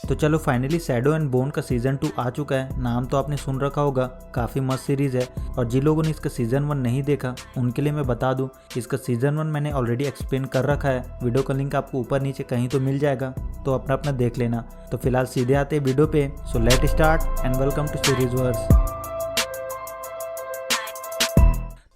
तो चलो finally shadow and bone का सीजन 2 आ चुका है। नाम तो आपने सुन रखा होगा, काफ़ी मस्त सीरीज़ है। और जिन लोगों ने इसका सीजन 1 नहीं देखा उनके लिए मैं बता दूं, इसका सीजन 1 मैंने ऑलरेडी एक्सप्लेन कर रखा है। वीडियो का लिंक आपको ऊपर नीचे कहीं तो मिल जाएगा, तो अपना अपना देख लेना। तो फिलहाल सीधे आते हैं वीडियो पे। So let start and welcome to series verse.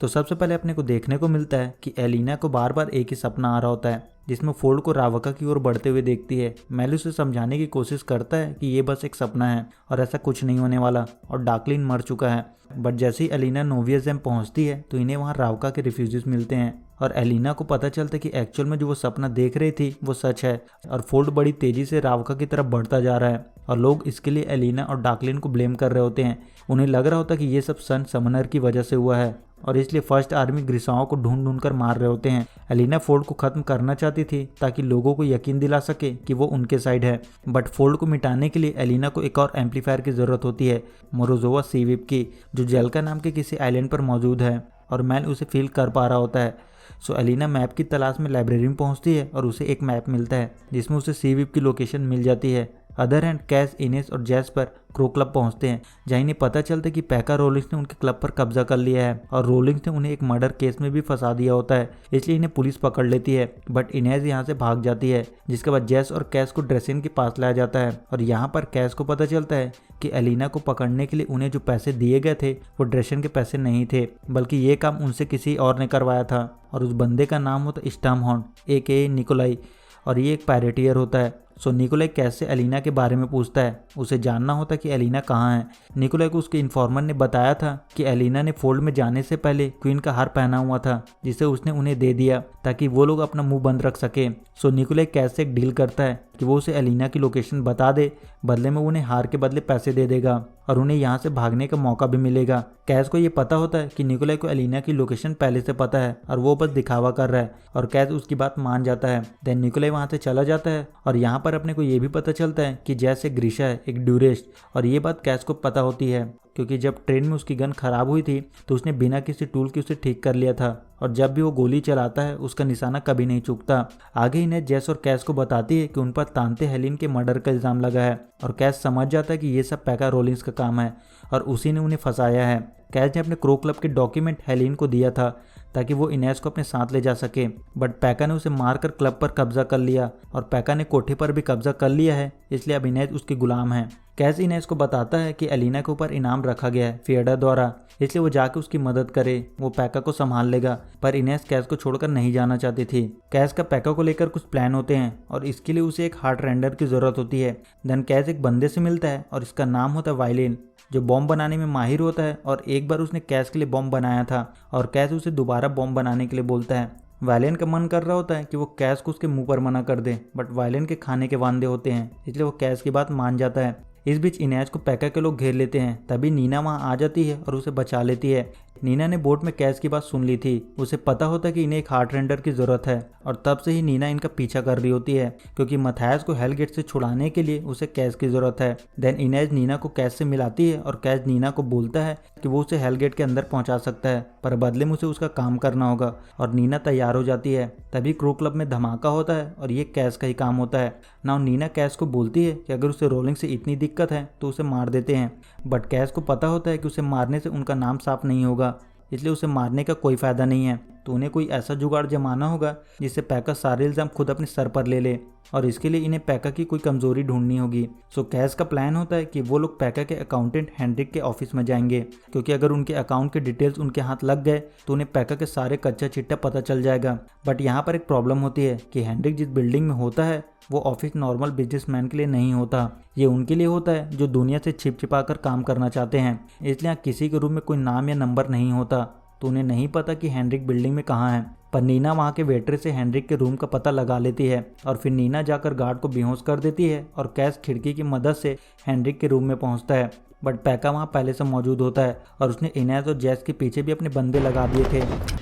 तो सबसे पहले अपने को देखने को मिलता है कि एलिना को बार बार एक ही सपना आ रहा होता है, जिसमें फोल्ड को रावका की ओर बढ़ते हुए देखती है। मैल उसे समझाने की कोशिश करता है कि ये बस एक सपना है और ऐसा कुछ नहीं होने वाला, और डार्कलिन मर चुका है। बट जैसे ही एलिना नोवियसजेम पहुंचती है तो इन्हें वहां रावका के रिफ्यूजीज मिलते हैं, और एलिना को पता चलता है कि एक्चुअल में जो वो सपना देख रही थी वो सच है। और फोल्ड बड़ी तेजी से रावका की तरफ बढ़ता जा रहा है, और लोग इसके लिए एलिना और डार्कलिन को ब्लेम कर रहे होते हैं। उन्हें लग रहा होता है कि ये सब सन समनर की वजह से हुआ है, और इसलिए फर्स्ट आर्मी ग्रिसाओं को ढूंढ ढूंढ कर मार रहे होते हैं। एलिना फोल्ड को खत्म करना चाहती थी ताकि लोगों को यकीन दिला सके कि वो उनके साइड है। बट फोल्ड को मिटाने के लिए एलिना को एक और एम्पलीफायर की जरूरत होती है, मोरोजोवा सीविप की, जो जेल्का नाम के किसी आइलैंड पर मौजूद है, और मैल उसे फील कर पा रहा होता है। सो एलिना मैप की तलाश में लाइब्रेरी में पहुंचती है और उसे एक मैप मिलता है जिसमें उसे सीविप की लोकेशन मिल जाती है। अदर हैंड कैस, इनेस और जैस पर क्रो क्लब पहुंचते हैं, जहाँ इन्हें पता चलता है कि पैका रोलिंग्स ने उनके क्लब पर कब्जा कर लिया है, और रोलिंग्स ने उन्हें एक मर्डर केस में भी फंसा दिया होता है, इसलिए इन्हें पुलिस पकड़ लेती है। बट इनेस यहाँ से भाग जाती है, जिसके बाद जैस और कैस को ड्रेसिन के पास लाया जाता है। और यहाँ पर कैस को पता चलता है कि एलिना को पकड़ने के लिए उन्हें जो पैसे दिए गए थे वो ड्रेसिन के पैसे नहीं थे, बल्कि ये काम उनसे किसी और ने करवाया था। और उस बंदे का नाम होता स्टर्महॉर्न AKA निकोलाई, और ये एक पायरेटियर होता है। सो निकोलाई कैस से एलिना के बारे में पूछता है। उसे जानना होता है कि एलिना कहाँ है। निकोलाई को उसके इन्फॉर्मर ने बताया था कि एलिना ने फोल्ड में जाने से पहले क्वीन का हार पहना हुआ था, जिसे उसने उन्हें दे दिया ताकि वो लोग अपना मुंह बंद रख सके। सो निकोलाई कैस से एक डील करता है कि वो उसे एलिना की लोकेशन बता दे, बदले में उन्हें हार के बदले पैसे दे देगा, और उन्हें यहाँ से भागने का मौका भी मिलेगा। कैस को ये पता होता है कि निकोलाई को एलिना की लोकेशन पहले से पता है, और वो बस दिखावा कर रहा है, और कैस उसकी बात मान जाता है। देन निकोलाई वहाँ से चला जाता है, और यहाँ पर अपने को ये भी पता चलता है कि जैस एक ग्रीशा है, एक ड्यूरेस्ट। और ये बात कैस को पता होती है क्योंकि जब ट्रेन में उसकी गन खराब हुई थी तो उसने बिना किसी टूल के उसे ठीक कर लिया था, और जब भी वो गोली चलाता है उसका निशाना कभी नहीं चूकता। आगे इन्हें जैस और कैस को बताती है कि उन पर तांते हेलिन के मर्डर का इल्जाम लगा है, और कैस समझ जाता है कि ये सब पैका रोलिंग्स का काम है और उसी ने उन्हें फंसाया है। कैस ने अपने क्रो क्लब के डॉक्यूमेंट हेलिन को दिया था ताकि वो इनेस को अपने साथ ले जा सके, बट पैका ने उसे मारकर क्लब पर कब्जा कर लिया, और पैका ने कोठे पर भी कब्जा कर लिया है, इसलिए अब इनेस उसकी गुलाम है। कैस इनेस को बताता है कि एलिना के ऊपर इनाम रखा गया है फिएडा द्वारा, इसलिए वो जाके उसकी मदद करे, वो पैका को संभाल लेगा। पर इनेस कैस को छोड़कर नहीं जाना चाहती थी। कैस का पैका को लेकर कुछ प्लान होते हैं, और इसके लिए उसे एक हार्ट रेंडर की जरूरत होती है। देन कैस एक बंदे से मिलता है, और इसका नाम होता है वायलिन, जो बॉम्ब बनाने में माहिर होता है, और एक बार उसने कैस के लिए बॉम्ब बनाया था, और कैस उसे दोबारा बॉम्ब बनाने के लिए बोलता है। वायलिन का मन कर रहा होता है कि वो कैस को उसके मुंह पर मना कर दे, बट वायलिन के खाने के वांदे होते हैं, इसलिए वो कैस की बात मान जाता है। इस बीच इनेस को पैका के लोग घेर लेते हैं, तभी नीना वहां आ जाती है और उसे बचा लेती है। नीना ने बोट में कैस की बात सुन ली थी, उसे पता होता है कि इन्हें एक हार्ट रेंडर की जरूरत है, और तब से ही नीना इनका पीछा कर रही होती है क्योंकि मथायस को हेल गेट से छुड़ाने के लिए उसे कैस की जरूरत है। देन इनेस नीना को कैस से मिलाती है, और कैस नीना को बोलता है कि वो उसे हेल गेट के अंदर पहुंचा सकता है, पर बदले में उसे उसका काम करना होगा, और नीना तैयार हो जाती है। तभी क्रो क्लब में धमाका होता है, और ये कैस का ही काम होता है। नाउ नीना कैस को बोलती है कि अगर उसे रोलिंग से इतनी दिक्कत है तो उसे मार देते हैं, बट कैस को पता होता है कि उसे मारने से उनका नाम साफ नहीं होगा, इसलिए उसे मारने का कोई फायदा नहीं है। तो उन्हें कोई ऐसा जुगाड़ जमाना होगा जिससे पैका सारे इल्जाम खुद अपने सर पर ले ले, और इसके लिए इन्हें पैका की कोई कमजोरी ढूंढनी होगी। सो कैस का प्लान होता है कि वो लोग पैका के अकाउंटेंट हेनरिक के ऑफिस में जाएंगे, क्योंकि अगर उनके अकाउंट के डिटेल्स उनके हाथ लग गए तो उन्हें पैका के सारे कच्चा चिट्टा पता चल जाएगा। बट यहाँ पर एक प्रॉब्लम होती है कि हेनरिक जिस बिल्डिंग में होता है वो ऑफिस नॉर्मल बिजनेसमैन के लिए नहीं होता, ये उनके लिए होता है जो दुनिया से छिप छिपा कर काम करना चाहते हैं। इसलिए यहाँ किसी के रूम में कोई नाम या नंबर नहीं होता, तो उन्हें नहीं पता कि हेनरिक बिल्डिंग में कहाँ है। पर नीना वहाँ के वेटर से हेनरिक के रूम का पता लगा लेती है, और फिर नीना जाकर गार्ड को बेहोश कर देती है, और कैस खिड़की की मदद से हेनरिक के रूम में पहुँचता है। बट पैका वहाँ पहले से मौजूद होता है, और उसने इनेस और जैस के पीछे भी अपने बंदे लगा दिए थे,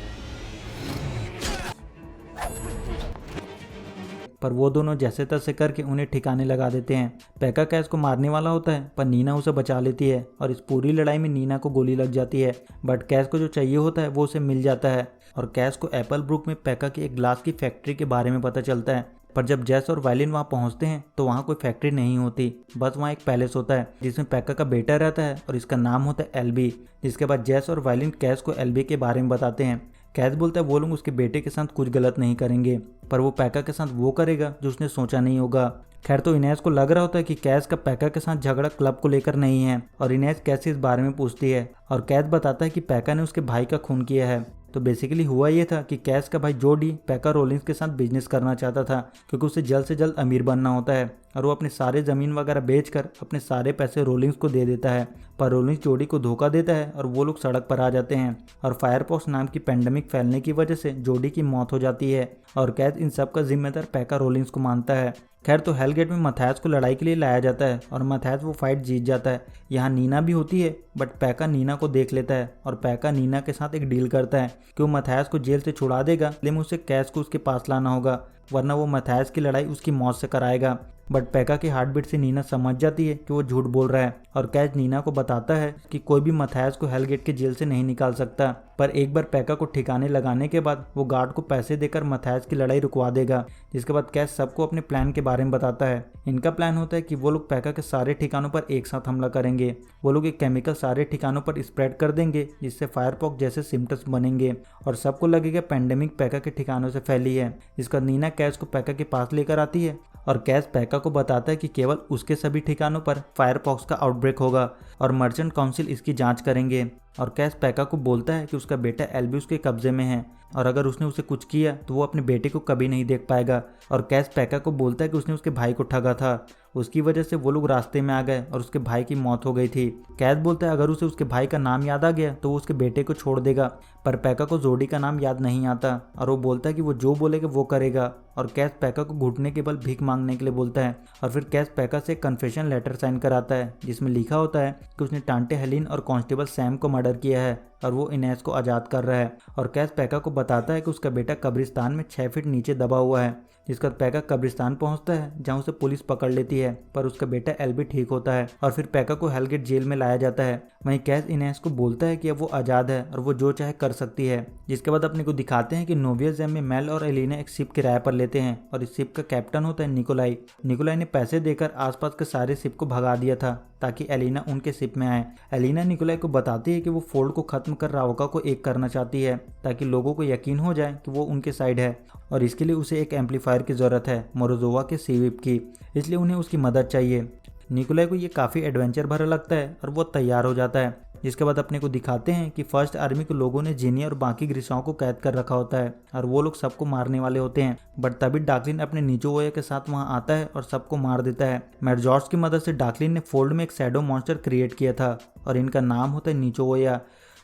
पर वो दोनों जैसे तैसे करके उन्हें ठिकाने लगा देते हैं। पैका कैस को मारने वाला होता है, पर नीना उसे बचा लेती है, और इस पूरी लड़ाई में नीना को गोली लग जाती है। बट कैस को जो चाहिए होता है वो उसे मिल जाता है, और कैस को एप्पल ब्रुक में पैका की एक ग्लास की फैक्ट्री के बारे में पता चलता है। पर जब जैस और वायलिन वहाँ पहुँचते हैं तो वहाँ कोई फैक्ट्री नहीं होती, बस वहाँ एक पैलेस होता है जिसमें पैका का बेटा रहता है और इसका नाम होता है एलबी। जिसके बाद जैस और वायलिन कैस को एलबी के बारे में बताते हैं। कैस बोलता है वो लोग उसके बेटे के साथ कुछ गलत नहीं करेंगे, पर वो पैका के साथ वो करेगा जो उसने सोचा नहीं होगा। खैर तो इनेस को लग रहा होता है कि कैस का पैका के साथ झगड़ा क्लब को लेकर नहीं है और इनेस कैस से इस बारे में पूछती है और कैस बताता है कि पैका ने उसके भाई का खून किया है। तो बेसिकली हुआ ये था कि कैस का भाई जोडी पैका रोलिंस के साथ बिजनेस करना चाहता था क्योंकि उसे जल्द से जल्द अमीर बनना होता है और वो अपने सारे ज़मीन वगैरह बेचकर अपने सारे पैसे रोलिंस को दे देता है। पर रोलिंस जोडी को धोखा देता है और वो लोग सड़क पर आ जाते हैं और फायरपॉक्स नाम की पेंडेमिक फैलने की वजह से जोडी की मौत हो जाती है और कैस इन सब का जिम्मेदार पैका रोलिंस को मानता है। खैर तो हेलगेट में मैथायस को लड़ाई के लिए लाया जाता है और मैथायस वो फाइट जीत जाता है। यहाँ नीना भी होती है बट पैका नीना को देख लेता है और पैका नीना के साथ एक डील करता है कि वो मैथायस को जेल से छुड़ा देगा, लेकिन उसे कैस को उसके पास लाना होगा वरना वो मैथायस की लड़ाई उसकी मौत से कराएगा। बट पैका की हार्टबीट से नीना समझ जाती है कि वो झूठ बोल रहा है और कैच नीना को बताता है कि कोई भी मैथायस को हेलगेट के जेल से नहीं निकाल सकता। पर एक बार पैका को ठिकाने लगाने के बाद वो गार्ड को पैसे देकर मैथायस की लड़ाई रुकवा देगा। जिसके बाद कैच सबको अपने प्लान के बारे में बताता है। इनका प्लान होता है कि वो लोग पैका के सारे ठिकानों पर एक साथ हमला करेंगे। वो लोग एक केमिकल सारे ठिकानों पर स्प्रेड कर देंगे जिससे फायरपॉक्स जैसे सिम्टम्स बनेंगे और सबको लगेगा पेंडेमिक पैका के ठिकानों से फैली है। जिसका नीना कैच को पैका के पास लेकर आती है और कैच पैका को बताता है कि केवल उसके सभी ठिकानों पर फायरपॉक्स का आउटब्रेक होगा और मर्चेंट काउंसिल इसकी जांच करेंगे। और कैच पैका को बोलता है कि उसका बेटा एल्बी उसके कब्जे में है और अगर उसने उसे कुछ किया तो वो अपने बेटे को कभी नहीं देख पाएगा। और कैच पैका को बोलता है कि उसने उसके भाई को ठगा था, उसकी वजह से वो लोग रास्ते में आ गए और उसके भाई की मौत हो गई थी। कैच बोलता है अगर उसे उसके भाई का नाम याद आ गया तो वो उसके बेटे को छोड़ देगा, पर पैका को जोडी का नाम याद नहीं आता और वो बोलता है कि वो जो बोलेगा वो करेगा। और कैच पैका को घुटने के बल भीख मांगने के लिए बोलता है और फिर कैच पैका से कन्फेशन लेटर साइन कराता है जिसमें लिखा होता है कि उसने टांटे हेलिन और कांस्टेबल सैम को मर्डर किया है और वो इनेस को आज़ाद कर रहा है। और कैच पैका को बताता है कि उसका बेटा कब्रिस्तान में 6 फीट नीचे दबा हुआ है। जिसका पैका कब्रिस्तान पहुंचता है जहां उसे पुलिस पकड़ लेती है, पर उसका बेटा एल्बी ठीक होता है और फिर पैका को हेलगेट जेल में लाया जाता है। वहीं कैच इनेस को बोलता है कि अब वो आज़ाद है और वो जो चाहे कर सकती है। जिसके बाद अपने को दिखाते हैं कि नोविया ज़ैम में मेल और एलिना एक शिप किराए पर लेते हैं और इस शिप का कैप्टन होता है निकोलाई। निकोलाई ने पैसे देकर आसपास के सारे शिप को भगा दिया था ताकि एलिना उनके शिप में आए। एलिना निकोलाई को बताती है कि वो फोल्ड को खत्म कर रावका को एक करना चाहती है ताकि लोगों को यकीन हो जाए कि वो उनके साइड है और इसके लिए उसे एक एम्पलीफायर की ज़रूरत है मोरोजोवा के सीविप की, इसलिए उन्हें उसकी मदद चाहिए। निकोलाई को ये काफ़ी एडवेंचर भरा लगता है और वो तैयार हो जाता है। जिसके बाद अपने को दिखाते हैं कि फर्स्ट आर्मी के लोगों ने जेनिया और बाकी ग्रीसाओं को कैद कर रखा होता है और वो लोग सबको मारने वाले होते हैं। बट तभी डाकलिन अपने नीचोवोया के साथ वहां आता है और सबको मार देता है। मैडजॉर्ज की मदद से डाकलिन ने फोल्ड में एक शैडो मॉन्स्टर क्रिएट किया था और इनका नाम होता है नीचोवोया,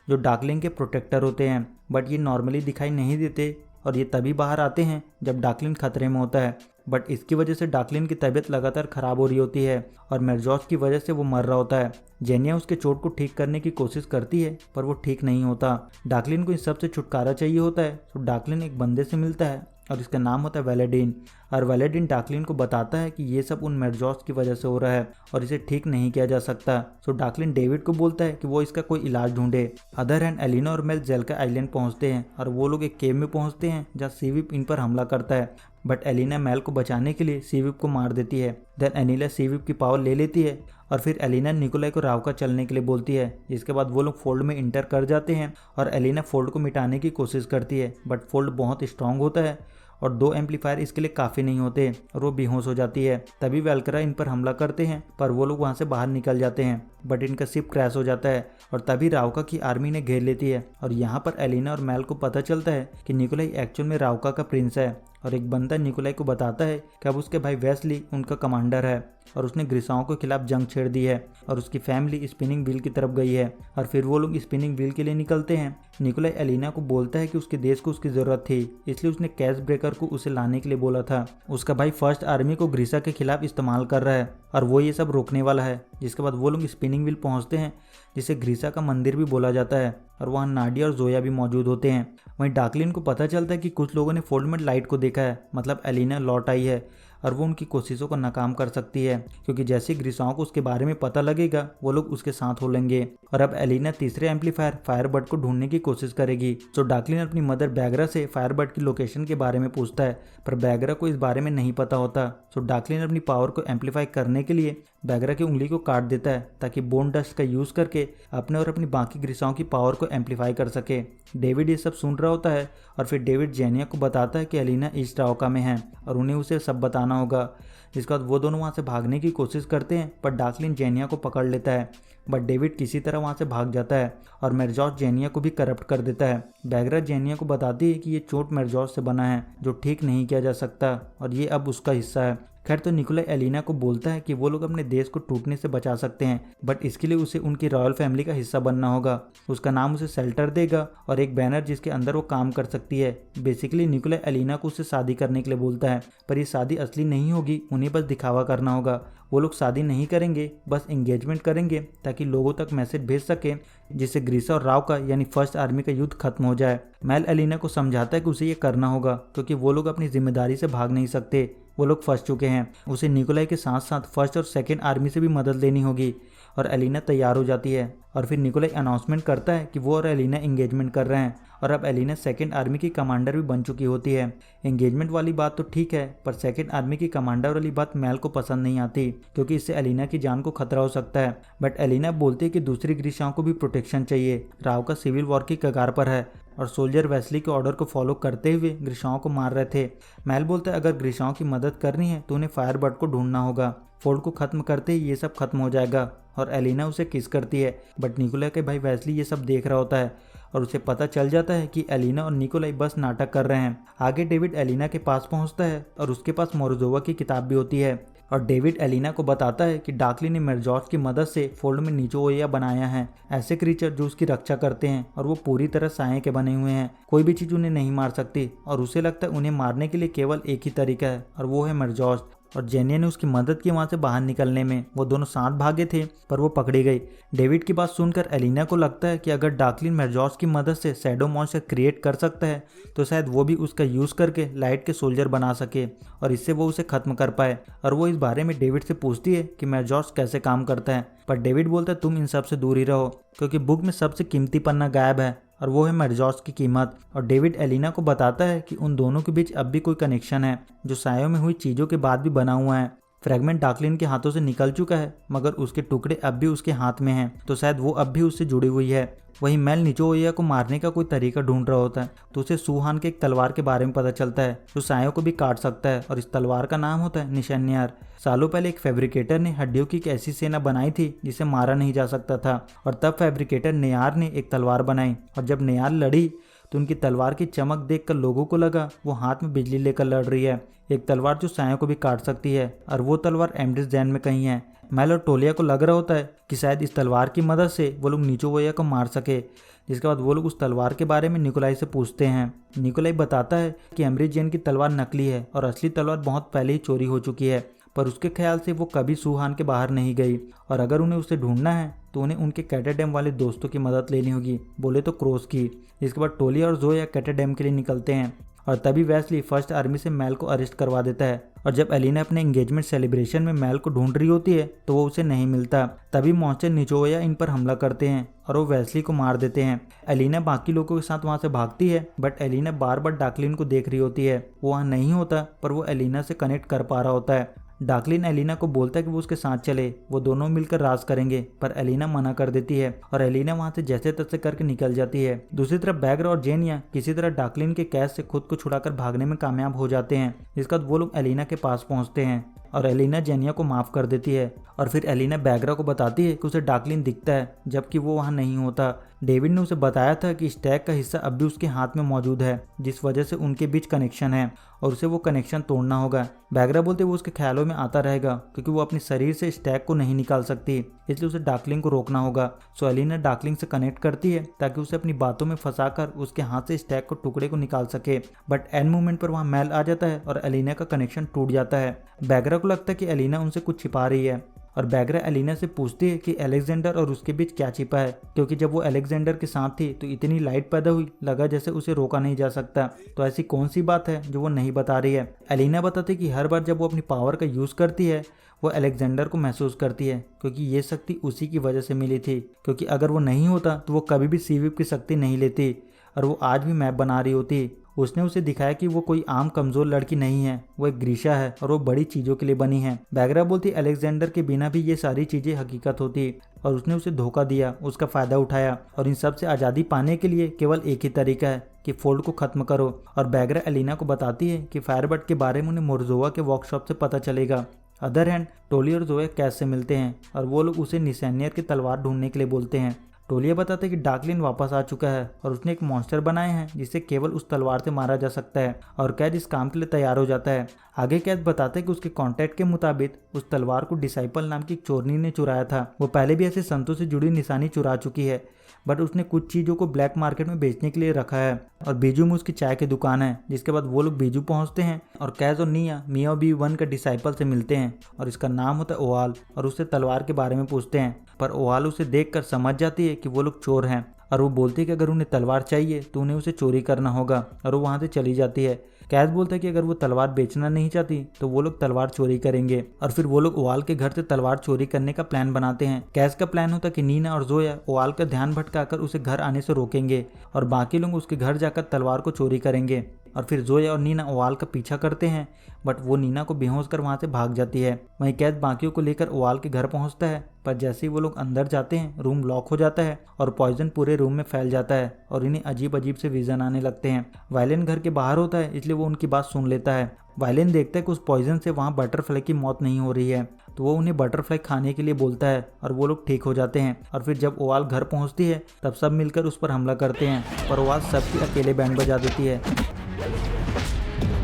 जो डाकलिन के प्रोटेक्टर होते हैं। बट ये नॉर्मली दिखाई नहीं देते और ये तभी बाहर आते हैं जब डाकलिन खतरे में होता है। बट इसकी वजह से डाकलिन की तबीयत लगातार खराब हो रही होती है और मेरजॉस की वजह से वो मर रहा होता है। जेनिया उसके चोट को ठीक करने की कोशिश करती है पर वो ठीक नहीं होता। डाकलिन को इन सब से छुटकारा चाहिए होता है तो डाकलिन एक बंदे से मिलता है और इसका नाम होता है वेलेडिन। और वेलेडिन डाकलिन को बताता है कि ये सब उन मेरजॉस की वजह से हो रहा है और इसे ठीक नहीं किया जा सकता। सो डाकलिन डेविड को बोलता है कि वो इसका कोई इलाज ढूंढे। अदर हैंड एलिना और मेल जेल्का आइलैंड पहुंचते हैं और वो लोग एक केव में पहुंचते हैं जहाँ सीविप इन पर हमला करता है। बट एलिना मेल को बचाने के लिए सीविप को मार देती है। देन एनिला सीविप की पावर ले लेती है और फिर एलिना निकोलाई को रावका चलने के लिए बोलती है। जिसके बाद वो लोग फोल्ड में इंटर कर जाते हैं और एलिना फोल्ड को मिटाने की कोशिश करती है बट फोल्ड बहुत स्ट्रांग होता है और 2 एम्पलीफायर इसके लिए काफ़ी नहीं होते और वो बेहोश हो जाती है। तभी वेल्करा इन पर हमला करते हैं पर वो लोग वहाँ से बाहर निकल जाते हैं बट इनका शिप क्रैश हो जाता है और तभी रावका की आर्मी ने घेर लेती है। और यहाँ पर एलिना और मेल को पता चलता है कि निकोलाई एक्चुअल में रावका का प्रिंस है और एक बंदा निकोलाई को बताता है कि अब उसके भाई वेस्ली उनका कमांडर है और उसने ग्रीसाओं के खिलाफ जंग छेड़ दी है और उसकी फैमिली स्पिनिंग व्हील की तरफ गई है। और फिर वो लोग स्पिनिंग व्हील के लिए निकलते हैं। निकोलाई एलिना को बोलता है कि उसके देश को उसकी ज़रूरत थी, इसलिए उसने कैश ब्रेकर को उसे लाने के लिए बोला था। उसका भाई फर्स्ट आर्मी को ग्रीसा के खिलाफ इस्तेमाल कर रहा है और वो ये सब रोकने वाला है। जिसके बाद वो लोग स्पिनिंग व्हील पहुंचते हैं जिसे ग्रीसा का मंदिर भी बोला जाता है और वहाँ नाडिया और जोया भी मौजूद होते हैं। वहीं डाकलिन को पता चलता है कि कुछ लोगों ने फोल्ड में लाइट को देखा है, मतलब एलिना लौट आई है और वो उनकी कोशिशों को नाकाम कर सकती है, क्योंकि जैसे ही ग्रिसाओं को उसके बारे में पता लगेगा वो लोग उसके साथ हो लेंगे। और अब एलिना तीसरे एम्पलीफायर फायरबर्ड को ढूंढने की कोशिश करेगी। तो डार्कलिन अपनी मदर बैगरा से फायरबर्ड की लोकेशन के बारे में पूछता है, पर बैगरा को इस बारे में नहीं पता होता। तो डार्कलिन अपनी पावर को एम्पलीफाई करने के लिए बैगरा की उंगली को काट देता है, ताकि बोन डस्ट का यूज करके अपने और अपनी बाकी ग्रिसाओं की पावर को एम्पलीफाई कर सके। डेविड ये सब सुन रहा होता है और फिर डेविड जेनिया को बताता है कि एलिना ईस्ट राओका में है और उन्हें उसे सब बताना होगा। जिसके बाद वो दोनों वहाँ से भागने की कोशिश करते हैं, पर डार्कलिन जेनिया को पकड़ लेता है। बट डेविड किसी तरह वहाँ से भाग जाता है और मेरजॉस जेनिया को भी करप्ट कर देता है। बैगरा जेनिया को बताती है कि ये चोट मेरजॉस से बना है, जो ठीक नहीं किया जा सकता और ये अब उसका हिस्सा है। खैर, तो निकोलाई एलिना को बोलता है कि वो लोग अपने देश को टूटने से बचा सकते हैं, बट इसके लिए उसे उनकी रॉयल फैमिली का हिस्सा बनना होगा। उसका नाम उसे शेल्टर देगा और एक बैनर जिसके अंदर वो काम कर सकती है। बेसिकली निकोलाई एलिना को उससे शादी करने के लिए बोलता है, पर ये शादी असली नहीं होगी, उन्हें बस दिखावा करना होगा। वो लोग शादी नहीं करेंगे, बस एंगेजमेंट करेंगे ताकि लोगों तक मैसेज भेज सके, जिससे ग्रीसा और राव का यानी फर्स्ट आर्मी का युद्ध खत्म हो जाए। मेल एलिना को समझाता है कि उसे ये करना होगा, क्योंकि वो लोग अपनी जिम्मेदारी से भाग नहीं सकते, वो लोग फंस चुके हैं। उसे निकोलाई के साथ साथ फर्स्ट और सेकंड आर्मी से भी मदद लेनी होगी और एलिना तैयार हो जाती है। और फिर निकोलाई अनाउंसमेंट करता है कि वो और एलिना एंगेजमेंट कर रहे हैं और अब एलिना सेकंड आर्मी की कमांडर भी बन चुकी होती है। एंगेजमेंट वाली बात तो ठीक है, पर सेकंड आर्मी की कमांडर वाली बात मेल को पसंद नहीं आती, क्योंकि इससे एलिना की जान को खतरा हो सकता है। बट एलिना बोलती है कि दूसरी ग्रीसाओं को भी प्रोटेक्शन चाहिए। राव का सिविल वॉर की कगार पर है और सोल्जर वेस्ली के ऑर्डर को फॉलो करते हुए ग्रीसाओं को मार रहे थे। मेल बोलता है अगर ग्रीसाओं की मदद करनी है तो उन्हें फायरबर्ड को ढूंढना होगा। फोर्ड को खत्म करते ही ये सब खत्म हो जाएगा और एलिना उसे किस करती है। बट निकोलाई के भाई वेस्ली ये सब देख रहा होता है और उसे पता चल जाता है कि एलिना और निकोलाई बस नाटक कर रहे हैं। आगे डेविड एलिना के पास पहुंचता है और उसके पास मोरोजोवा की किताब भी होती है और डेविड एलिना को बताता है कि डार्कलिन ने मेरजॉस की मदद से फोल्ड में नीचोया बनाया है, ऐसे क्रीचर जो उसकी रक्षा करते हैं और वो पूरी तरह साये के बने हुए हैं। कोई भी चीज़ उन्हें नहीं मार सकती और उसे लगता है उन्हें मारने के लिए केवल एक ही तरीका है और वो है मेरजॉस। और जेनिया ने उसकी मदद की वहाँ से बाहर निकलने में। वो दोनों साथ भागे थे पर वो पकड़ी गई। डेविड की बात सुनकर एलिना को लगता है कि अगर डार्कलिन मेरजॉस की मदद से शैडो मॉन्स्टर क्रिएट कर सकता है तो शायद वो भी उसका यूज़ करके लाइट के सोल्जर बना सके और इससे वो उसे खत्म कर पाए। और वो इस बारे में डेविड से पूछती है कि मेरजॉस कैसे काम करता है, पर डेविड बोलता है तुम इन सब से दूर ही रहो, क्योंकि बुक में सबसे कीमती पन्ना गायब है और वो है मेरजॉस की कीमत। और डेविड एलिना को बताता है कि उन दोनों के बीच अब भी कोई कनेक्शन है जो सायों में हुई चीज़ों के बाद भी बना हुआ है। फ्रैगमेंट डार्कलिन के हाथों से निकल चुका है, मगर उसके टुकड़े अब भी उसके हाथ में हैं, तो शायद वो अब भी उससे जुड़ी हुई है। वहीं मेल निचोया को मारने का कोई तरीका ढूंढ रहा होता है तो उसे सुहान के एक तलवार के बारे में पता चलता है जो सायों को भी काट सकता है और इस तलवार का नाम होता है निशान्यार। सालों पहले एक फैब्रिकेटर ने हड्डियों की एक ऐसी सेना बनाई थी जिसे मारा नहीं जा सकता था और तब फैब्रिकेटर नेयार ने एक तलवार बनाई और जब नेयार लड़ी तो उनकी तलवार की चमक देखकर लोगों को लगा वो हाथ में बिजली लेकर लड़ रही है, एक तलवार जो सायों को भी काट सकती है और वो तलवार एम्ड्रिस जैन में कहीं है। मेल और टोलिया को लग रहा होता है कि शायद इस तलवार की मदद से वो लोग नीचोवोया को मार सके। जिसके बाद वो लोग उस तलवार के बारे में निकोलाई से पूछते हैं। निकोलाई बताता है कि एम्ड्रिस जैन की तलवार नकली है और असली तलवार बहुत पहले ही चोरी हो चुकी है, पर उसके ख्याल से वो कभी सुहान के बाहर नहीं गई और अगर उन्हें उसे ढूंढना है तो उन्हें उनके कैटेडैम वाले दोस्तों की मदद लेनी होगी, बोले तो क्रोस की। इसके बाद टोलिया और जोया कैटेडैम के लिए निकलते हैं और तभी वेस्ली फर्स्ट आर्मी से मेल को अरेस्ट करवा देता है। और जब एलिना अपने एंगेजमेंट सेलिब्रेशन में मेल को ढूंढ रही होती है तो वो उसे नहीं मिलता। तभी मॉन्स्टर निचोया इन पर हमला करते हैं और वो वेस्ली को मार देते हैं। एलिना बाकी लोगों के साथ वहाँ से भागती है, बट एलिना बार बार डार्कलिन को देख रही होती है। वो वहाँ नहीं होता पर वो एलिना से कनेक्ट कर पा रहा होता है। डार्कलिन एलिना को बोलता है कि वो उसके साथ चले, वो दोनों मिलकर राज करेंगे, पर एलिना मना कर देती है और एलिना वहां से जैसे तैसे करके निकल जाती है। दूसरी तरफ बैगर और जेनिया किसी तरह डार्कलिन के कैद से खुद को छुड़ाकर भागने में कामयाब हो जाते हैं। इसके बाद वो लोग एलिना के पास पहुंचते हैं और एलिना जेनिया को माफ कर देती है और फिर एलिना बैगरा को बताती है कि उसे डार्कलिन दिखता है जबकि वो वहाँ नहीं होता। डेविड ने उसे बताया था कि स्टैग का हिस्सा अब भी उसके हाथ में मौजूद है, जिस वजह से उनके बीच कनेक्शन है और उसे वो कनेक्शन तोड़ना होगा। बैगरा बोलते वो उसके ख्यालों में आता रहेगा क्योंकि वो अपने शरीर से स्टैग को नहीं निकाल सकती, इसलिए उसे डार्कलिन को रोकना होगा। सो एलिना डार्कलिन से कनेक्ट करती है ताकि उसे अपनी बातों में फंसाकर उसके हाथ से स्टैग को टुकड़े को निकाल सके, बट एंड मोमेंट पर वहाँ मेल आ जाता है और एलिना का कनेक्शन टूट जाता है। बैगरा को लगता है कि एलिना उनसे कुछ छिपा रही है और बैगरा एलिना से पूछती है कि अलेक्जेंडर और उसके बीच क्या छिपा है, क्योंकि जब वो अलेक्जेंडर के साथ थी तो इतनी लाइट पैदा हुई, लगा जैसे उसे रोका नहीं जा सकता। तो ऐसी कौन सी बात है जो वो नहीं बता रही है। एलिना बताती कि हर बार जब वो अपनी पावर का यूज करती है वो अलेक्जेंडर को महसूस करती है, क्योंकि ये शक्ति उसी की वजह से मिली थी, क्योंकि अगर वो नहीं होता तो वो कभी भी सीविप की शक्ति नहीं लेती और वो आज भी मैप बना रही होती। उसने उसे दिखाया कि वो कोई आम कमजोर लड़की नहीं है, वो एक ग्रीशा है और वो बड़ी चीजों के लिए बनी है। बैगरा बोलती अलेक्जेंडर के बिना भी ये सारी चीजें हकीकत होती और उसने उसे धोखा दिया, उसका फायदा उठाया और इन सब से आज़ादी पाने के लिए केवल एक ही तरीका है कि फोल्ड को खत्म करो। और बैगरा एलिना को बताती है कि फायरबर्ड के बारे में उन्हें मोरजोवा के वर्कशॉप से पता चलेगा। अदर हैंड टोली और जोया कैस से मिलते हैं और वो लोग उसे निसैनियर की तलवार ढूंढने के लिए बोलते हैं। टोलिया बताते हैं कि डार्कलिन वापस आ चुका है और उसने एक मॉन्स्टर बनाए हैं जिसे केवल उस तलवार से मारा जा सकता है और कैद इस काम के लिए तैयार हो जाता है। आगे कैद बताते हैं कि उसके कॉन्टैक्ट के मुताबिक उस तलवार को डिसाइपल नाम की एक चोरनी ने चुराया था। वो पहले भी ऐसे संतों से जुड़ी निशानी चुरा चुकी है, बट उसने कुछ चीज़ों को ब्लैक मार्केट में बेचने के लिए रखा है। और बीजू में उसकी चाय की दुकान है। जिसके बाद वो लोग बीजू पहुंचते हैं और कैज और मिया बी वन के डिसाइपल से मिलते हैं और इसका नाम होता है ओवाल और उससे तलवार के बारे में पूछते हैं। पर ओवाल उसे देखकर समझ जाती है कि वो लोग चोर हैं और वो बोलती है कि अगर उन्हें तलवार चाहिए तो उन्हें उसे चोरी करना होगा और वो वहाँ से चली जाती है। कैद बोलता है कि अगर वो तलवार बेचना नहीं चाहती तो वो लोग तलवार चोरी करेंगे और फिर वो लोग ओवाल के घर से तलवार चोरी करने का प्लान बनाते हैं। कैस का प्लान होता है कि नीना और जोया ओवाल का ध्यान भटकाकर उसे घर आने से रोकेंगे और बाकी लोग उसके घर जाकर तलवार को चोरी करेंगे। और फिर जोया और नीना ओवाल का पीछा करते हैं, बट वो नीना को बेहोश कर वहाँ से भाग जाती है। वहीं कैद बाकियों को लेकर ओवाल के घर पहुँचता है, पर जैसे ही वो लोग अंदर जाते हैं रूम लॉक हो जाता है और पॉइजन पूरे रूम में फैल जाता है और इन्हें अजीब अजीब से विजन आने लगते हैं। वायलिन घर के बाहर होता है, इसलिए वो उनकी बात सुन लेता है। वायलिन देखता है कि उस पॉइजन से वहाँ बटरफ्लाई की मौत नहीं हो रही है, तो वो उन्हें बटरफ्लाई खाने के लिए बोलता है और वो लोग ठीक हो जाते हैं। और फिर जब ओवाल घर पहुँचती है तब सब मिलकर उस पर हमला करते हैं, पर ओवाल सबकी अकेले बैंड बजा देती है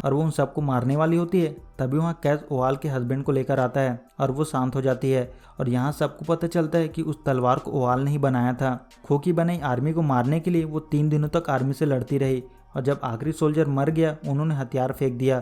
और वो उन सबको मारने वाली होती है। तभी वहाँ कैस ओवाल के हस्बैंड को लेकर आता है और वो शांत हो जाती है और यहाँ सबको पता चलता है कि उस तलवार को ओवाल नहीं बनाया था। खोखी बनाई आर्मी को मारने के लिए वो 3 दिनों तक आर्मी से लड़ती रही और जब आखिरी सोल्जर मर गया उन्होंने हथियार फेंक दिया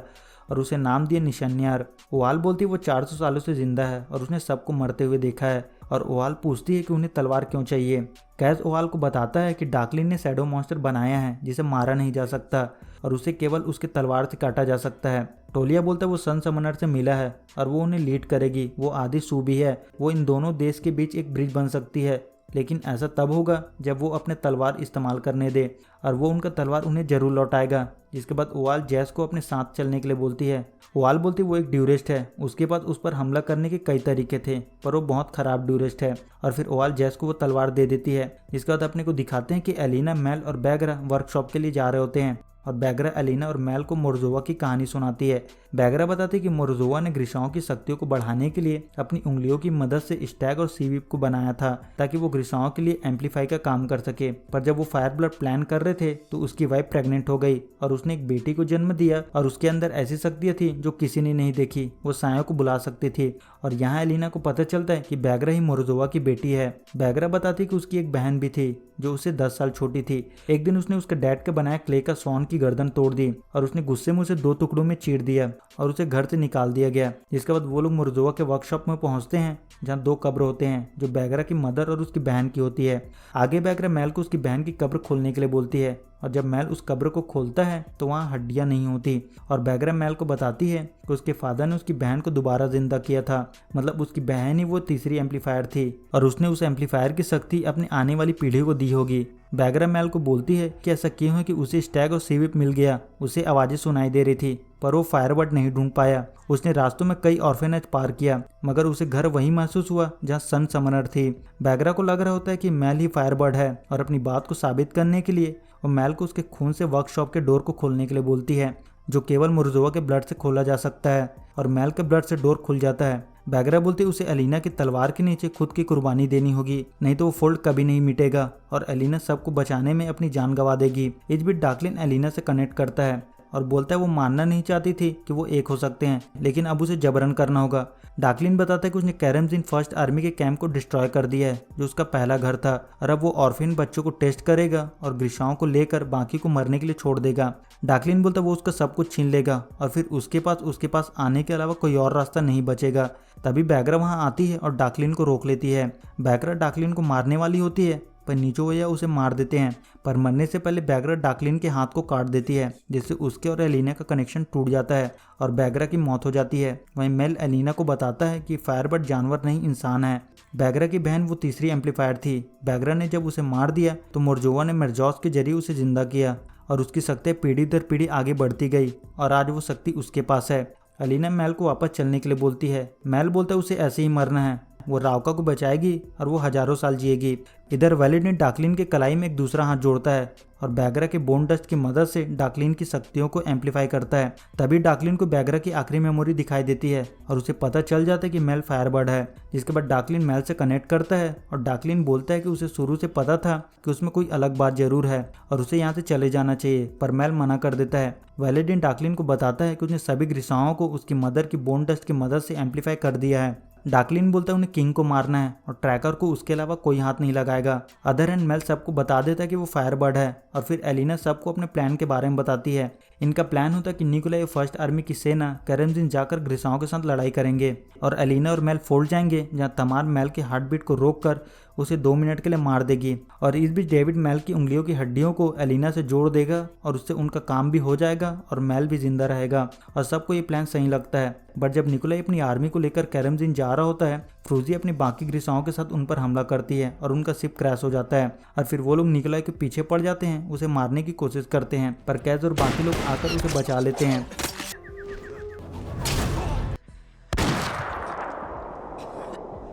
और उसे नाम दिया निशान्यार। ओवाल बोलती वो 400 सालों से जिंदा है और उसने सबको मरते हुए देखा है और ओवाल पूछती है कि उन्हें तलवार क्यों चाहिए। कैस ओवाल को बताता है कि डार्कलिन ने शैडो मॉन्स्टर बनाया है जिसे मारा नहीं जा सकता और उसे केवल उसके तलवार से काटा जा सकता है। टोलिया बोलता है वो सन समनर से मिला है और वो उन्हें लीड करेगी। वो आदि सूबी है, वो इन दोनों देश के बीच एक ब्रिज बन सकती है, लेकिन ऐसा तब होगा जब वो अपने तलवार इस्तेमाल करने दे और वो उनका तलवार उन्हें जरूर लौटाएगा। जिसके बाद ओवाल जैस को अपने साथ चलने के लिए बोलती है। ओवाल बोलती वो एक ड्यूरिस्ट है, उसके पास उस पर हमला करने के कई तरीके थे पर वो बहुत खराब ड्यूरिस्ट है। और फिर ओवाल जैस को वो तलवार दे देती है। जिसके बाद अपने को दिखाते हैं कि एलिना, मेल और बैगरा वर्कशॉप के लिए जा रहे होते हैं और बैगरा एलिना और मेल को मोरजोवा की कहानी सुनाती है। बैगरा बताती है कि मोरजोवा ने ग्रीशाओं की शक्तियों को बढ़ाने के लिए अपनी उंगलियों की मदद से स्टैग और सीवीप को बनाया था ताकि वो ग्रीशाओं के लिए एम्पलीफाई का काम कर सके। पर जब वो फायर ब्लड प्लान कर रहे थे तो उसकी वाइफ प्रेग्नेंट हो गई और उसने एक बेटी को जन्म दिया और उसके अंदर ऐसी शक्तियां थी जो किसी ने नहीं देखी। वो सायों को बुला सकती थी और यहाँ एलिना को पता चलता है कि बैगरा ही मोरजोवा की बेटी है। बैगरा बताती कि उसकी एक बहन भी थी जो उससे 10 साल छोटी थी। एक दिन उसने उसके डैड का बनाया क्ले का स्वॉन की गर्दन तोड़ दी और उसने गुस्से में उसे 2 टुकड़ों में चीर दिया और उसे घर से निकाल दिया गया। जिसके बाद वो लोग मोरजोवा के वर्कशॉप में पहुंचते हैं जहाँ 2 कब्र होते हैं जो बैगरा की मदर और उसकी बहन की होती है। आगे बैगरा मेल को उसकी बहन की कब्र खोलने के लिए बोलती है और जब मेल उस कब्र को खोलता है तो वहाँ हड्डियाँ नहीं होती और बैगरा मेल को बताती है कि उसके फादर ने उसकी बहन को दोबारा जिंदा किया था, मतलब उसकी बहन ही वो तीसरी एम्पलीफायर थी और उसने उस एम्पलीफायर की शक्ति अपनी आने वाली पीढ़ी को दी होगी। बैगरा मेल को बोलती है कि ऐसा क्यों है कि उसे स्टैग और सीविप मिल गया। उसे आवाज़ें सुनाई दे रही थी पर वो फायरबर्ड नहीं ढूंढ पाया। उसने रास्तों में कई ऑर्फेनेज पार किया मगर उसे घर वही महसूस हुआ जहाँ सन समनर थी। बैगरा को लग रहा होता है कि मेल ही फायरबर्ड है और अपनी बात को साबित करने के लिए वो मेल को उसके खून से वर्कशॉप के डोर को खोलने के लिए बोलती है जो केवल मोरजोवा के ब्लड से खोला जा सकता है और मेल के ब्लड से डोर खुल जाता है। बैगरा बोलती उसे एलिना की तलवार के नीचे खुद की कुर्बानी देनी होगी, नहीं तो वो फोल्ड कभी नहीं मिटेगा और एलिना सबको बचाने में अपनी जान गंवा देगी। इस बीच डार्कलिन एलिना से कनेक्ट करता है और बोलता है वो मानना नहीं चाहती थी कि वो एक हो सकते हैं, लेकिन अब उसे जबरन करना होगा। डाकलिन बताता है कि उसने कैरमजीन फर्स्ट आर्मी के कैंप को डिस्ट्रॉय कर दिया है, जो उसका पहला घर था, और अब वो ऑर्फिन बच्चों को टेस्ट करेगा और ग्रीसाओं को लेकर बाकी को मरने के लिए छोड़ देगा। डाकलिन बोलता है वो उसका सब कुछ छीन लेगा और फिर उसके पास आने के अलावा कोई और रास्ता नहीं बचेगा। तभी बैगरा वहां आती है और डाकलिन को रोक लेती है। बैगरा डाकलिन को मारने वाली होती है, पर नीचो भैया उसे मार देते हैं, पर मरने से पहले बैगरा डाकलिन के हाथ को काट देती है, जिससे उसके और एलिना का कनेक्शन टूट जाता है और बैगरा की मौत हो जाती है। वहीं मेल एलिना को बताता है कि फायरबर्ड जानवर नहीं इंसान है। बैगरा की बहन वो तीसरी एम्पलीफायर थी। बैगरा ने जब उसे मार दिया तो मोरजोवा ने मिर्जॉस के जरिए उसे जिंदा किया और उसकी शक्ति पीढ़ी दर पीढ़ी आगे बढ़ती गई और आज वो शक्ति उसके पास है। एलिना मेल को वापस चलने के लिए बोलती है। मेल बोलता है उसे ऐसे ही मरना है, वो रावका को बचाएगी और वो हजारों साल जिएगी। इधर वैलिड डाकलिन के कलाई में एक दूसरा हाथ जोड़ता है और बैगरा के बोन डस्ट की मदद से डाकलिन की शक्तियों को एम्पलीफाई करता है। तभी डाकलिन को बैगरा की आखिरी मेमोरी दिखाई देती है और उसे पता चल जाता है कि मेल फायरबर्ड है। जिसके बाद डाकलिन मेल से कनेक्ट करता है और डाकलिन बोलता है कि उसे शुरू से पता था कि उसमें कोई अलग बात जरूर है और उसे यहाँ से चले जाना चाहिए, पर मेल मना कर देता है। वैलिडिन डाकलिन को बताता है कि उसने सभी ग्रीसाओं को उसकी मदर की बोन डस्ट की मदद से एम्पलीफाई कर दिया है। डाकलिन बोलता है उन्हें किंग को मारना है और ट्रैकर को उसके अलावा कोई हाथ नहीं लगाएगा। अदर एंड मेल सबको बता देता है कि वो फायरबर्ड है और फिर एलिना सबको अपने प्लान के बारे में बताती है। इनका प्लान होता है कि निकोलाई फर्स्ट आर्मी की सेना कैरमजीन जाकर ग्रीसाओं के साथ लड़ाई करेंगे और एलिना और मेल फोल्ड जाएंगे, जहां तमार मेल के हार्ट बीट को रोककर उसे 2 मिनट के लिए मार देगी और इस बीच डेविड मेल की उंगलियों की हड्डियों को एलिना से जोड़ देगा और उससे उनका काम भी हो जाएगा और मेल भी जिंदा रहेगा और सबको ये प्लान सही लगता है। बट जब निकोलाई अपनी आर्मी को लेकर कैरमजीन जा रहा होता है, फ्रूजी अपनी बाकी ग्रीसाओं के साथ उन पर हमला करती है और उनका शिप क्रैश हो जाता है और फिर वो लोग निकोलाई के पीछे पड़ जाते हैं, उसे मारने की कोशिश करते हैं, पर कैज और बाकी लोग आकर उसे बचा लेते हैं।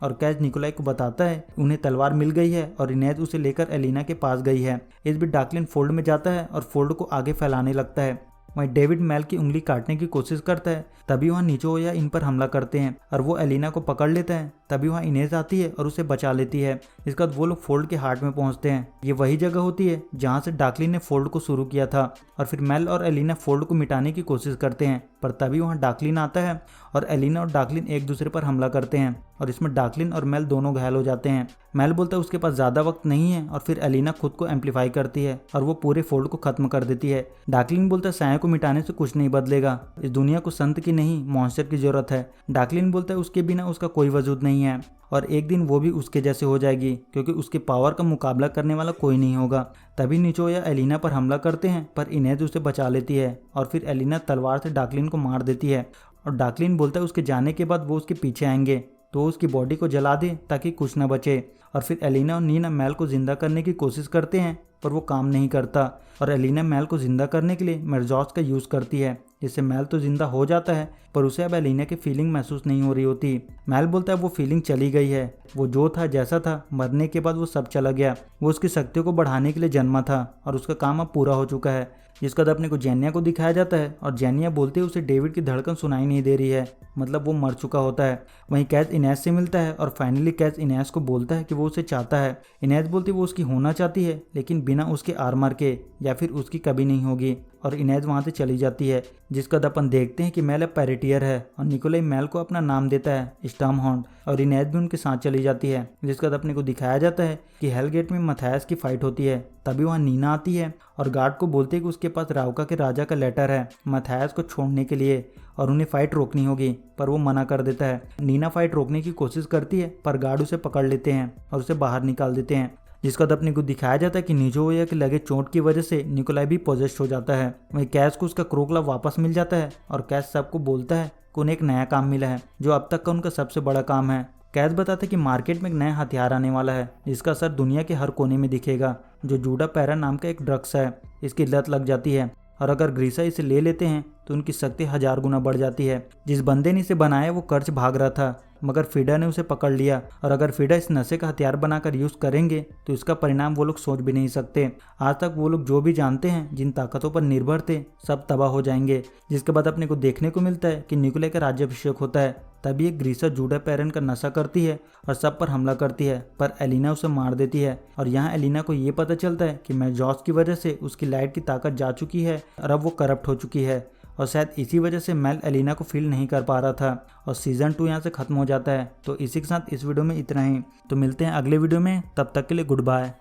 और कैज निकोलाई को बताता है उन्हें तलवार मिल गई है और इनेज उसे लेकर एलिना के पास गई है। इस बीच डाकलिन फोल्ड में जाता है और फोल्ड को आगे फैलाने लगता है। वहीं डेविड मेल की उंगली काटने की कोशिश करता है, तभी वहाँ निचोया इन पर हमला करते हैं और वो एलिना को पकड़ लेता है। तभी वहाँ इनेज आती है और उसे बचा लेती है। इसके बाद वो लोग फोल्ड के हार्ट में पहुंचते हैं। ये वही जगह होती है जहाँ से डाकलिन ने फोल्ड को शुरू किया था और फिर मेल और एलिना फोल्ड को मिटाने की कोशिश करते हैं, पर तभी वहाँ डाकलिन आता है और एलिना और डाकलिन एक दूसरे पर हमला करते हैं और इसमें डाकलिन और मेल दोनों घायल हो जाते हैं। मेल बोलता है उसके पास ज्यादा वक्त नहीं है और फिर एलिना खुद को एम्पलीफाई करती है और वो पूरे फोल्ड को खत्म कर देती है। डाकलिन बोलता है साया को मिटाने से कुछ नहीं बदलेगा, इस दुनिया को संत की नहीं मॉन्स्टर की जरूरत है। डाकलिन बोलता है उसके बिना उसका कोई वजूद नहीं है और एक दिन वो भी उसके जैसे हो जाएगी, क्योंकि उसके पावर का मुकाबला करने वाला कोई नहीं होगा। तभी निचोया एलिना पर हमला करते हैं, पर इनेज उसे बचा लेती है और फिर एलिना तलवार से डाकलिन को मार देती है और डाकलिन बोलता है उसके जाने के बाद वो उसके पीछे आएंगे तो उसकी बॉडी को जला दे ताकि कुछ न बचे। और फिर एलिना और नीना मेल को जिंदा करने की कोशिश करते हैं, पर वो काम नहीं करता और एलिना मेल को जिंदा करने के लिए मिर्जॉस का यूज़ करती है, जिससे मेल तो जिंदा हो जाता है, पर उसे अब एलिना की फीलिंग महसूस नहीं हो रही होती। मेल बोलता है वो फीलिंग चली गई है, वो जो था जैसा था, मरने के बाद वो सब चला गया। वो उसकी शक्तियों को बढ़ाने के लिए जन्मा था और उसका काम अब पूरा हो चुका है। जिसके बाद अपने को जेनिया को दिखाया जाता है और जेनिया बोलते उसे डेविड की धड़कन सुनाई नहीं दे रही है, मतलब वो मर चुका होता है। वहीं कैच इनेज से मिलता है और फाइनली कैच इनेज को बोलता है कि वो उसे चाहता है। इनेज बोलती वो उसकी होना चाहती है, लेकिन बिना उसके आर्मर के, या फिर उसकी कभी नहीं होगी, और इनेज वहाँ से चली जाती है। जिसका अपन देखते हैं कि मेल अब पैरेटियर है और निकोलाई मेल को अपना नाम देता है स्टॉर्महाउंड और इनेज भी उनके साथ चली जाती है। जिसका अपने को दिखाया जाता है कि हेलगेट में मथायस की फाइट होती है। तभी वहाँ नीना आती है और गार्ड को बोलते हैं कि उसके पास रावका के राजा का लेटर है मथायस को छोड़ने के लिए और उन्हें फाइट रोकनी होगी, पर वो मना कर देता है। नीना फाइट रोकने की कोशिश करती है, पर गार्ड उसे पकड़ लेते हैं और उसे बाहर निकाल देते हैं। जिसका अपने को दिखाया जाता है कि निजोया के लगे चोट की वजह से निकोलाई भी पोजेस्ड हो जाता है। वहीं कैश को उसका क्रोकला वापस मिल जाता है और कैश सबको बोलता है कि उन्हें एक नया काम मिला है, जो अब तक का उनका सबसे बड़ा काम है। कैश बताता है कि मार्केट में एक नया हथियार आने वाला है, जिसका असर दुनिया के हर कोने में दिखेगा, जो जूडा पैरा नाम का एक ड्रग्स है। इसकी लत लग जाती है और अगर ग्रीसा इसे ले लेते हैं तो उनकी शक्ति 1000 गुना बढ़ जाती है। जिस बंदे ने इसे बनाया वो कर्ज भाग रहा था, मगर फिडा ने उसे पकड़ लिया, और अगर फिडा इस नशे का हथियार बनाकर यूज करेंगे तो इसका परिणाम वो लोग सोच भी नहीं सकते। आज तक वो लोग जो भी जानते हैं, जिन ताकतों पर निर्भर थे, सब तबाह हो जाएंगे। जिसके बाद अपने को देखने को मिलता है कि निकोला का राज्याभिषेक होता है। तभी एक ग्रीसर जूडा पैरन का नशा करती है और सब पर हमला करती है, पर एलिना उसे मार देती है। और यहाँ एलिना को ये पता चलता है कि मैजॉस की वजह से उसकी लाइट की ताकत जा चुकी है और अब वो करप्ट हो चुकी है, और शायद इसी वजह से मेल एलिना को फील नहीं कर पा रहा था। और सीजन 2 यहाँ से खत्म हो जाता है। तो इसी के साथ इस वीडियो में इतना ही। तो मिलते हैं अगले वीडियो में, तब तक के लिए गुड बाय।